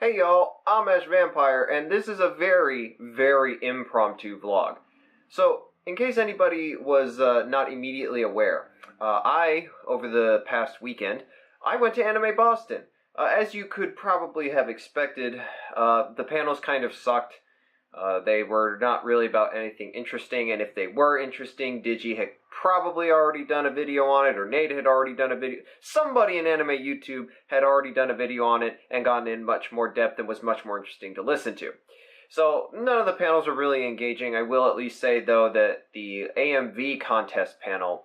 Hey y'all, I'm Ash Vampire, and this is a very, very impromptu vlog. So, in case anybody was not immediately aware, over the past weekend, I went to Anime Boston. As you could probably have expected, the panels kind of sucked. They were not really about anything interesting, and if they were interesting, Digi had probably already done a video on it, or Nate had already done a video. Somebody in anime YouTube had already done a video on it and gotten in much more depth and was much more interesting to listen to. So none of the panels were really engaging. I will at least say, though, that the AMV contest panel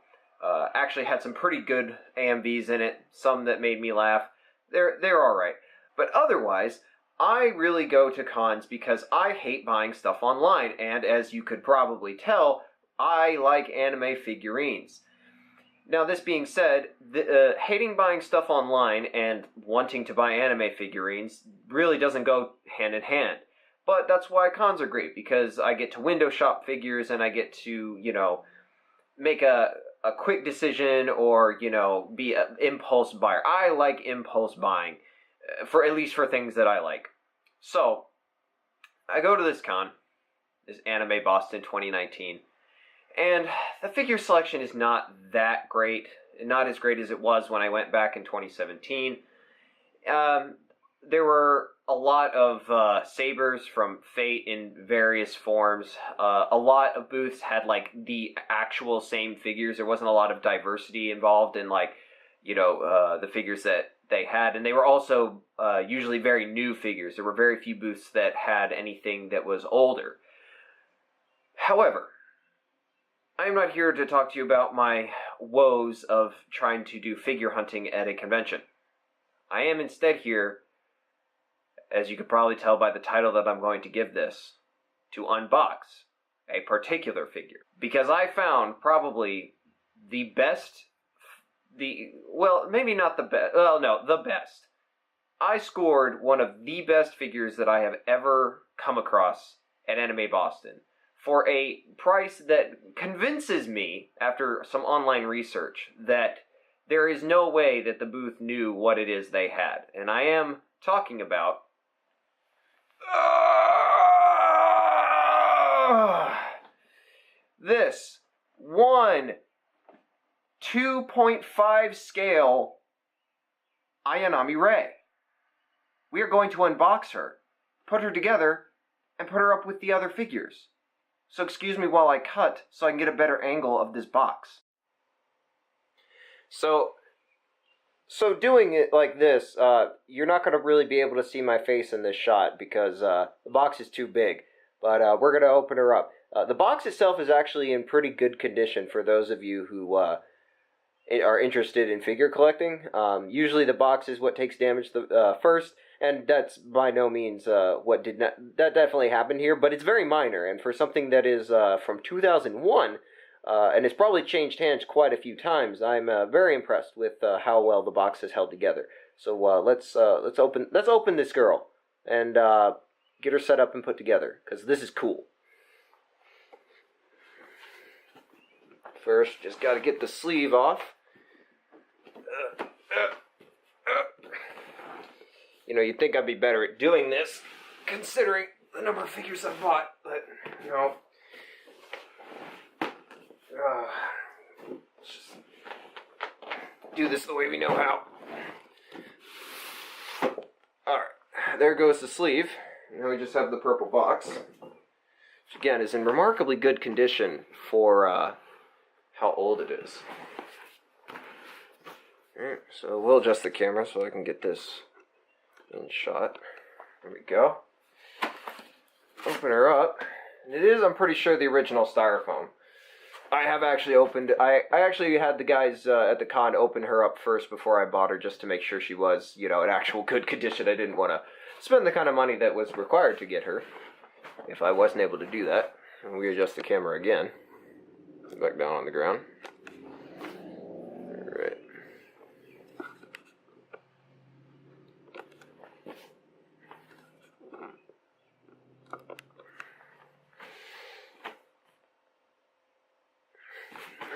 actually had some pretty good AMVs in it, some that made me laugh. They're alright. But otherwise, I really go to cons because I hate buying stuff online, and as you could probably tell, I like anime figurines. Now, this being said, hating buying stuff online and wanting to buy anime figurines really doesn't go hand in hand. But that's why cons are great, because I get to window shop figures and I get to, make a quick decision or, be an impulse buyer. I like impulse buying, at least for things that I like. So, I go to this con, this Anime Boston 2019, and the figure selection is not that great, not as great as it was when I went back in 2017. There were a lot of sabers from Fate in various forms. A lot of booths had, the actual same figures. There wasn't a lot of diversity involved in, the figures that they had. And they were also usually very new figures. There were very few booths that had anything that was older. However, I am not here to talk to you about my woes of trying to do figure hunting at a convention. I am instead here, as you could probably tell by the title that I'm going to give this, to unbox a particular figure. Because I found probably the best, maybe not the best, the best. I scored one of the best figures that I have ever come across at Anime Boston for a price that convinces me, after some online research, that there is no way that the booth knew what it is they had. And I am talking about this 2.5 scale Ayanami Rei. We are going to unbox her, put her together, and put her up with the other figures. So excuse me while I cut so I can get a better angle of this box. So doing it like this, you're not going to really be able to see my face in this shot because the box is too big. But we're going to open her up. The box itself is actually in pretty good condition for those of you who are interested in figure collecting. Usually the box is what takes damage first, and that's by no means that definitely happened here, but it's very minor, and for something that is from 2001, and it's probably changed hands quite a few times, I'm very impressed with how well the box is held together. So let's open this girl and get her set up and put together, because this is cool. First, just got to get the sleeve off. You'd think I'd be better at doing this, considering the number of figures I've bought, but, let's just do this the way we know how. Alright, there goes the sleeve. Now we just have the purple box, which again is in remarkably good condition for how old it is. Alright, so we'll adjust the camera so I can get this in shot. There we go. Open her up. And it is, I'm pretty sure, the original styrofoam. I have actually I actually had the guys at the con open her up first before I bought her, just to make sure she was, in actual good condition. I didn't want to spend the kind of money that was required to get her if I wasn't able to do that. And we adjust the camera again. Back down on the ground. Alright.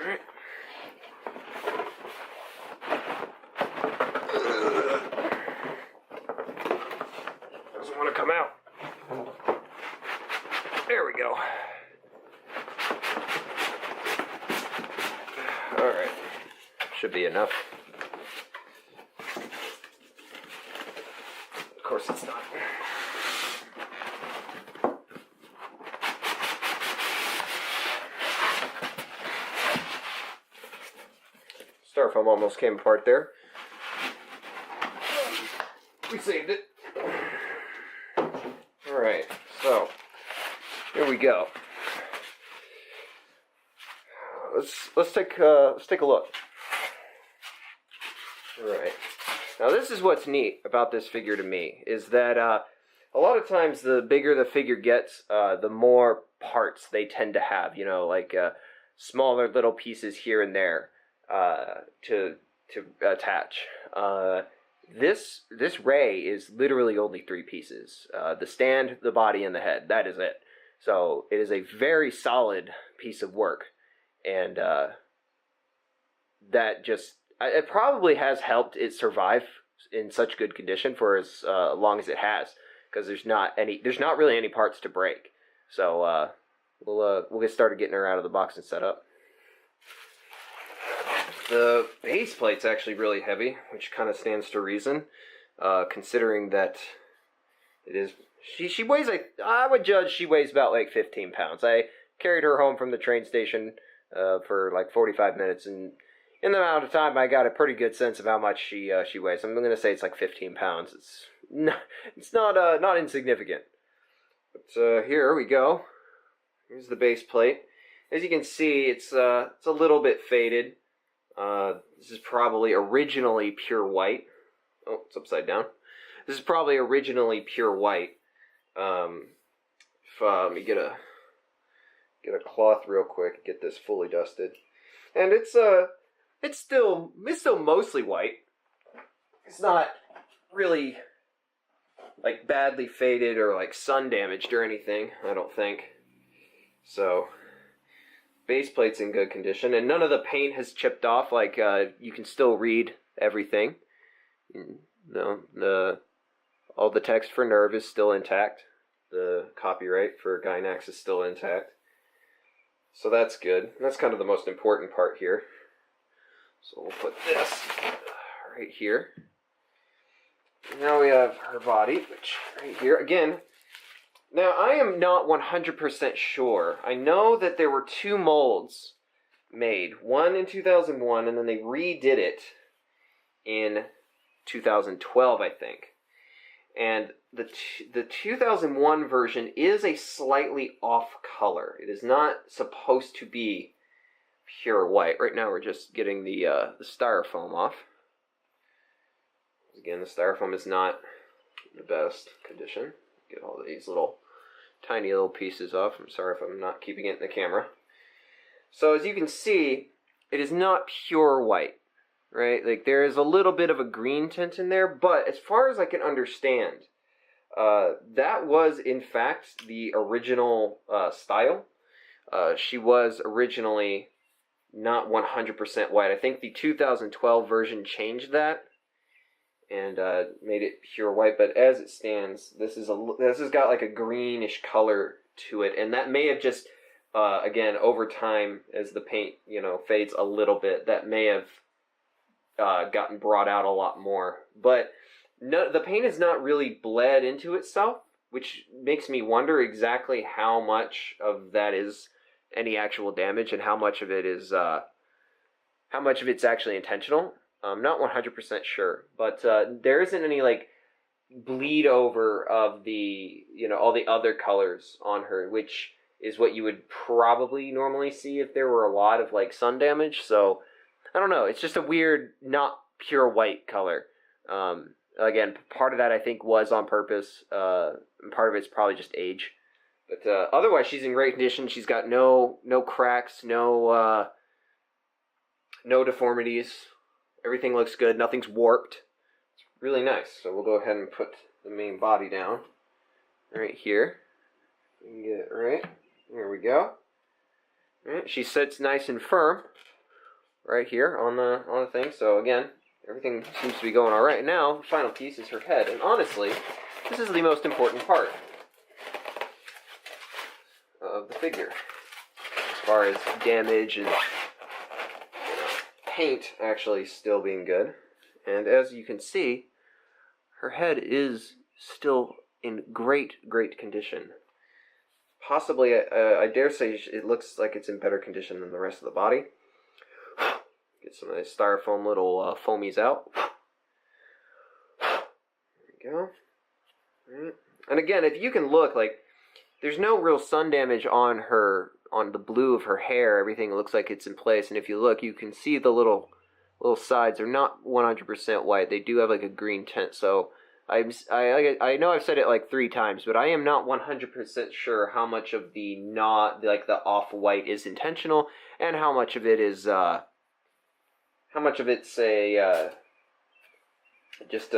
Alright. want to come out. There we go. Alright. Should be enough. Of course it's not. Styrofoam almost came apart there. We saved it. Alright, so here we go. Let's take a look. Alright. Now this is what's neat about this figure to me, is that a lot of times the bigger the figure gets, the more parts they tend to have, you know, like smaller little pieces here and there to attach. This Rey is literally only 3 pieces. The stand, the body, and the head. That is it. So it is a very solid piece of work. And that just, it probably has helped it survive in such good condition for as long as it has. Because there's not really any parts to break. So we'll get started getting her out of the box and set up. The base plate's actually really heavy, which kind of stands to reason, considering that it is. She weighs, I would judge she weighs about like 15 pounds. I carried her home from the train station for like 45 minutes, and in the amount of time, I got a pretty good sense of how much she weighs. I'm going to say it's like 15 pounds. It's not insignificant. But here we go. Here's the base plate. As you can see, it's a little bit faded. This is probably originally pure white. Oh, it's upside down. This is probably originally pure white. Let me get a cloth real quick, get this fully dusted. And it's still mostly white. It's not really like badly faded or like sun damaged or anything, I don't think. So base plate's in good condition, and none of the paint has chipped off. Like you can still read everything. All the text for Nerve is still intact. The copyright for Gainax is still intact. So that's good. That's kind of the most important part here. So we'll put this right here. Now we have her body, which right here again. Now, I am not 100% sure. I know that there were 2 molds made. One in 2001, and then they redid it in 2012, I think. And the 2001 version is a slightly off color. It is not supposed to be pure white. Right now we're just getting the styrofoam off. Again, the styrofoam is not the best condition. Get all these tiny little pieces off. I'm sorry if I'm not keeping it in the camera. So as you can see, it is not pure white, right? Like there is a little bit of a green tint in there, but as far as I can understand, that was in fact the original style. She was originally not 100% white. I think the 2012 version changed that and made it pure white, but as it stands, this has got like a greenish color to it, and that may have just again over time as the paint fades a little bit, that may have gotten brought out a lot more. But no, the paint has not really bled into itself, which makes me wonder exactly how much of that is any actual damage and how much of it is how much of it's actually intentional. I'm not 100% sure, but there isn't any like bleed over of the all the other colors on her, which is what you would probably normally see if there were a lot of like sun damage. So I don't know. It's just a weird, not pure white color. Again, part of that I think was on purpose. And part of it's probably just age. But otherwise, she's in great condition. She's got no cracks, no deformities. Everything looks good. Nothing's warped. It's really nice. So we'll go ahead and put the main body down right here. You can get it right. There we go. All right. She sits nice and firm right here on the thing. So again, everything seems to be going all right. Now, the final piece is her head. And honestly, this is the most important part of the figure. As far as damage and paint actually still being good. And as you can see, her head is still in great condition. Possibly, I dare say it looks like it's in better condition than the rest of the body. Get some of these styrofoam little foamies out. There we go. Right. And again, if you can look, like, there's no real sun damage on the blue of her hair. Everything looks like it's in place. And if you look, you can see the little sides are not 100% white. They do have like a green tint. So I know I've said it like 3 times, but I am not 100% sure how much of the the off-white is intentional and how much of it is just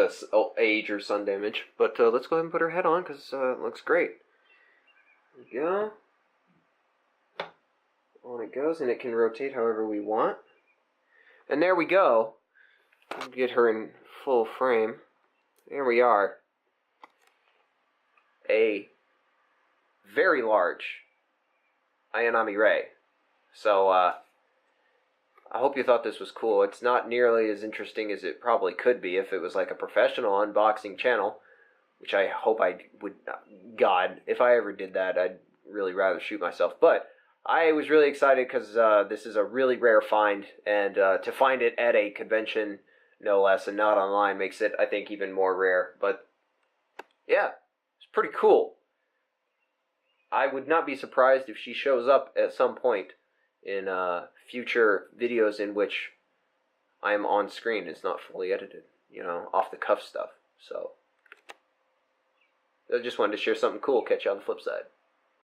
age or sun damage. But let's go ahead and put her head on because it looks great. There we go. On it goes, and it can rotate however we want. And there we go. Get her in full frame. There we are. A very large Ayanami Rei. So, I hope you thought this was cool. It's not nearly as interesting as it probably could be if it was like a professional unboxing channel, which I hope I would. God, if I ever did that, I'd really rather shoot myself. But I was really excited because this is a really rare find, and to find it at a convention, no less, and not online makes it, I think, even more rare. But yeah, it's pretty cool. I would not be surprised if she shows up at some point in future videos in which I am on screen. It's not fully edited, off the cuff stuff. So I just wanted to share something cool. Catch you on the flip side.